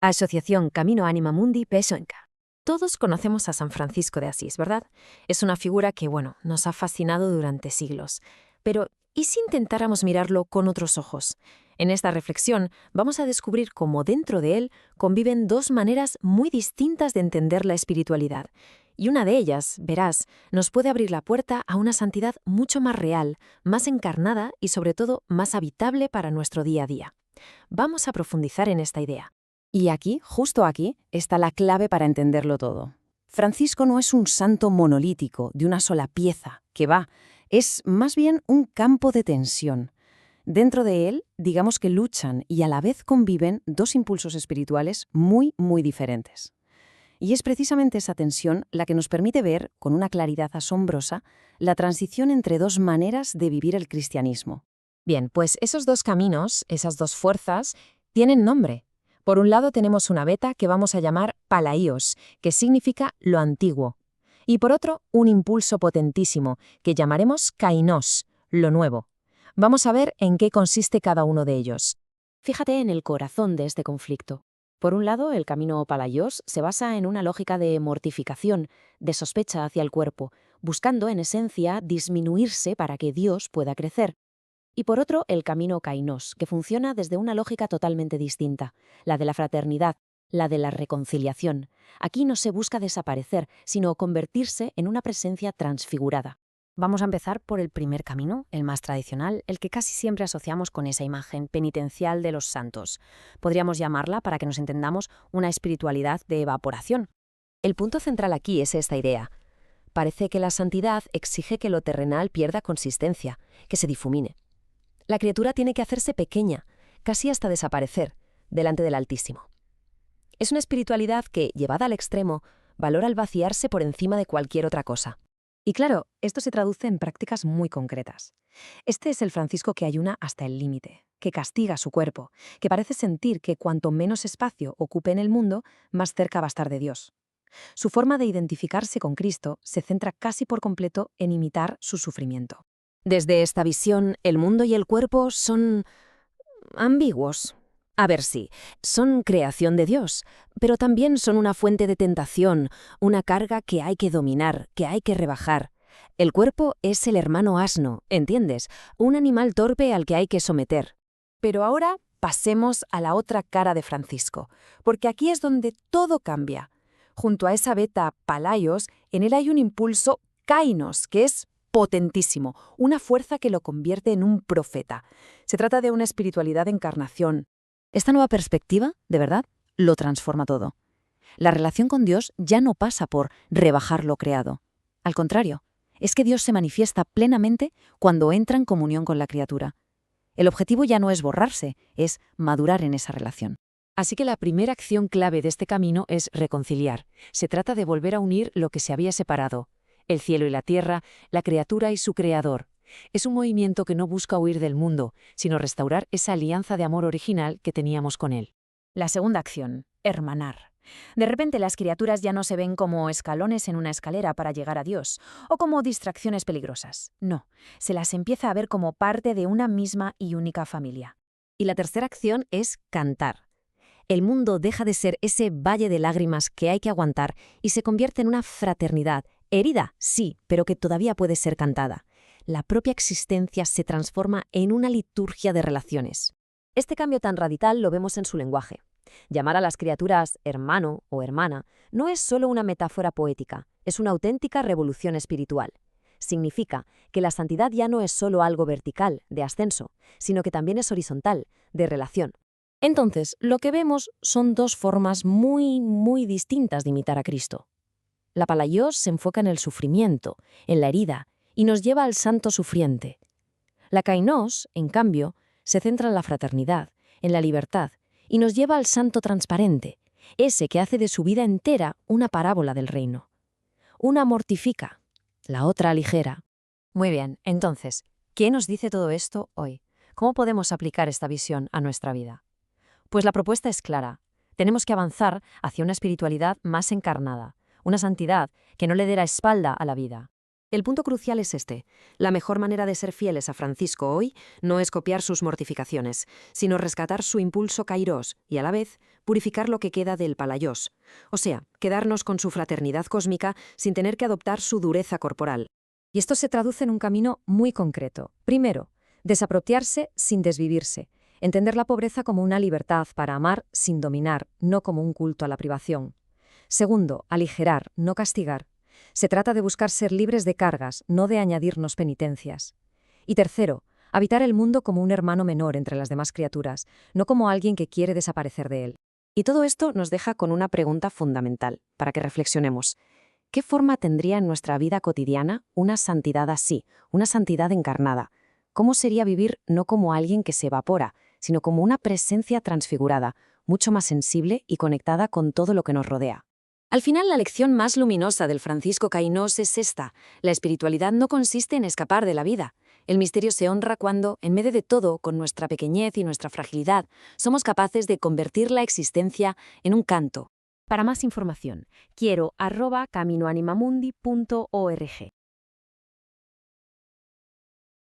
Asociación Camino Anima Mundi Pessoenca. Todos conocemos a San Francisco de Asís, ¿verdad? Es una figura que, nos ha fascinado durante siglos. Pero, ¿y si intentáramos mirarlo con otros ojos? En esta reflexión vamos a descubrir cómo dentro de él conviven dos maneras muy distintas de entender la espiritualidad. Y una de ellas, verás, nos puede abrir la puerta a una santidad mucho más real, más encarnada y sobre todo más habitable para nuestro día a día. Vamos a profundizar en esta idea. Y aquí, justo aquí, está la clave para entenderlo todo. Francisco no es un santo monolítico de una sola pieza, es más bien un campo de tensión. Dentro de él, digamos que luchan y a la vez conviven dos impulsos espirituales muy, muy diferentes. Y es precisamente esa tensión la que nos permite ver, con una claridad asombrosa, la transición entre dos maneras de vivir el cristianismo. Bien, pues esos dos caminos, esas dos fuerzas, tienen nombre. Por un lado tenemos una beta que vamos a llamar palaios, que significa lo antiguo. Y por otro, un impulso potentísimo, que llamaremos kainos, lo nuevo. Vamos a ver en qué consiste cada uno de ellos. Fíjate en el corazón de este conflicto. Por un lado, el camino palaios se basa en una lógica de mortificación, de sospecha hacia el cuerpo, buscando en esencia disminuirse para que Dios pueda crecer. Y por otro, el camino kainos, que funciona desde una lógica totalmente distinta, la de la fraternidad, la de la reconciliación. Aquí no se busca desaparecer, sino convertirse en una presencia transfigurada. Vamos a empezar por el primer camino, el más tradicional, el que casi siempre asociamos con esa imagen penitencial de los santos. Podríamos llamarla, para que nos entendamos, una espiritualidad de evaporación. El punto central aquí es esta idea. Parece que la santidad exige que lo terrenal pierda consistencia, que se difumine. La criatura tiene que hacerse pequeña, casi hasta desaparecer, delante del Altísimo. Es una espiritualidad que, llevada al extremo, valora el vaciarse por encima de cualquier otra cosa. Y claro, esto se traduce en prácticas muy concretas. Este es el Francisco que ayuna hasta el límite, que castiga su cuerpo, que parece sentir que cuanto menos espacio ocupe en el mundo, más cerca va a estar de Dios. Su forma de identificarse con Cristo se centra casi por completo en imitar su sufrimiento. Desde esta visión, el mundo y el cuerpo son ambiguos. A ver, sí, son creación de Dios, pero también son una fuente de tentación, una carga que hay que dominar, que hay que rebajar. El cuerpo es el hermano asno, ¿entiendes? Un animal torpe al que hay que someter. Pero ahora pasemos a la otra cara de Francisco, porque aquí es donde todo cambia. Junto a esa beta palaios, en él hay un impulso kainos, que es potentísimo, una fuerza que lo convierte en un profeta. Se trata de una espiritualidad de encarnación. Esta nueva perspectiva, de verdad, lo transforma todo. La relación con Dios ya no pasa por rebajar lo creado. Al contrario, es que Dios se manifiesta plenamente cuando entra en comunión con la criatura. El objetivo ya no es borrarse, es madurar en esa relación. Así que la primera acción clave de este camino es reconciliar. Se trata de volver a unir lo que se había separado. El cielo y la tierra, la criatura y su creador. Es un movimiento que no busca huir del mundo, sino restaurar esa alianza de amor original que teníamos con él. La segunda acción, hermanar. De repente las criaturas ya no se ven como escalones en una escalera para llegar a Dios, o como distracciones peligrosas. No, se las empieza a ver como parte de una misma y única familia. Y la tercera acción es cantar. El mundo deja de ser ese valle de lágrimas que hay que aguantar y se convierte en una fraternidad, herida, sí, pero que todavía puede ser cantada. La propia existencia se transforma en una liturgia de relaciones. Este cambio tan radical lo vemos en su lenguaje. Llamar a las criaturas hermano o hermana no es solo una metáfora poética, es una auténtica revolución espiritual. Significa que la santidad ya no es solo algo vertical, de ascenso, sino que también es horizontal, de relación. Entonces, lo que vemos son dos formas muy, muy distintas de imitar a Cristo. La palaios se enfoca en el sufrimiento, en la herida, y nos lleva al santo sufriente. La kainos, en cambio, se centra en la fraternidad, en la libertad, y nos lleva al santo transparente, ese que hace de su vida entera una parábola del reino. Una mortifica, la otra aligera. Muy bien, entonces, ¿qué nos dice todo esto hoy? ¿Cómo podemos aplicar esta visión a nuestra vida? Pues la propuesta es clara. Tenemos que avanzar hacia una espiritualidad más encarnada, una santidad que no le dé la espalda a la vida. El punto crucial es este. La mejor manera de ser fieles a Francisco hoy no es copiar sus mortificaciones, sino rescatar su impulso kairós y, a la vez, purificar lo que queda del palayós. O sea, quedarnos con su fraternidad cósmica sin tener que adoptar su dureza corporal. Y esto se traduce en un camino muy concreto. Primero, desapropiarse sin desvivirse. Entender la pobreza como una libertad para amar sin dominar, no como un culto a la privación. Segundo, aligerar, no castigar. Se trata de buscar ser libres de cargas, no de añadirnos penitencias. Y tercero, habitar el mundo como un hermano menor entre las demás criaturas, no como alguien que quiere desaparecer de él. Y todo esto nos deja con una pregunta fundamental, para que reflexionemos. ¿Qué forma tendría en nuestra vida cotidiana una santidad así, una santidad encarnada? ¿Cómo sería vivir no como alguien que se evapora, sino como una presencia transfigurada, mucho más sensible y conectada con todo lo que nos rodea? Al final, la lección más luminosa del Francisco Cainós es esta: la espiritualidad no consiste en escapar de la vida. El misterio se honra cuando, en medio de todo, con nuestra pequeñez y nuestra fragilidad, somos capaces de convertir la existencia en un canto. Para más información, quiero@caminoanimamundi.org.